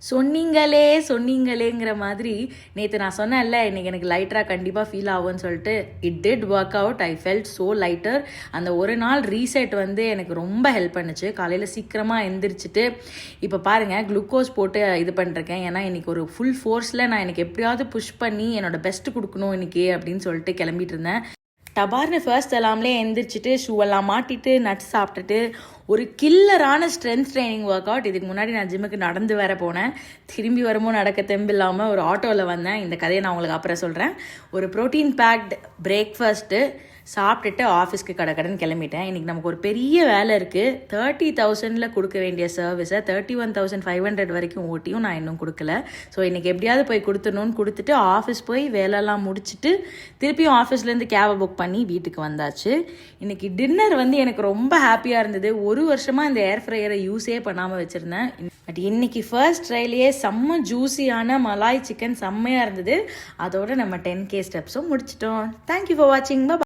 சொன்னீங்களே சொன்னீங்களேங்கிற மாதிரி நேற்று நான் சொன்னேன்ல இன்னைக்கு எனக்கு லைட்டராக கண்டிப்பாக ஃபீல் ஆகும்னு சொல்லிட்டு it did work out. I felt so lighter. அந்த ஒரு நாள் ரீசெட் வந்து எனக்கு ரொம்ப ஹெல்ப் பண்ணுச்சு. காலையில் சீக்கிரமாக எந்திரிச்சிட்டு இப்போ பாருங்கள் குளுக்கோஸ் போட்டு இது பண்ணிருக்கேன். ஏன்னா இன்னைக்கு ஒரு ஃபுல் ஃபோர்ஸில் நான் எனக்கு எப்படியாவது புஷ் பண்ணி என்னோட பெஸ்ட்டு கொடுக்கணும் இன்னைக்கு அப்படின்னு சொல்லிட்டு கிளம்பிட்டு இருந்தேன். டபார்னு ஃபர்ஸ்ட் எல்லாம்லே எந்திரிச்சிட்டு ஷூவெல்லாம் மாட்டிட்டு நட்ஸ் சாப்பிட்டுட்டு ஒரு கில்லரான ஸ்ட்ரென்த் ட்ரைனிங் ஒர்க் அவுட். இதுக்கு முன்னாடி நான் ஜிம்முக்கு நடந்து வேற போனேன். திரும்பி வரும்போது நடக்க தெம்பு இல்லாமல் ஒரு ஆட்டோவில் வந்தேன். இந்த கதையை நான் உங்களுக்கு அப்புறம் சொல்கிறேன். ஒரு ப்ரோட்டீன் பேக்டு பிரேக்ஃபாஸ்ட்டு சாப்பிட்டுட்டு ஆஃபீஸ்க்கு கடைன்னு கிளம்பிட்டேன். இன்றைக்கி நமக்கு ஒரு பெரிய வேலை இருக்குது. 30,000 கொடுக்க வேண்டிய சர்வீஸை 31,500 வரைக்கும் ஓட்டியும் நான் இன்னும் கொடுக்கல. ஸோ இன்றைக்கி எப்படியாவது போய் கொடுத்துடணும்னு கொடுத்துட்டு ஆஃபீஸ் போய் வேலைலாம் முடிச்சுட்டு திருப்பியும் ஆஃபீஸ்லேருந்து கேபை புக் பண்ணி வீட்டுக்கு வந்தாச்சு. இன்றைக்கி டின்னர் வந்து எனக்கு ரொம்ப ஹாப்பியாக இருந்தது. ஒரு வருஷமாக இந்த ஏர் ஃப்ரையரை யூஸே பண்ணாமல் வச்சுருந்தேன். பட் இன்னைக்கு ஃபர்ஸ்ட் ட்ரைலேயே செம்ம ஜூஸியான மலாய் சிக்கன் செம்மையாக இருந்தது. அதோட நம்ம 10K ஸ்டெப்ஸும் முடிச்சிட்டோம். தேங்க்யூ ஃபார் வாட்சிங்.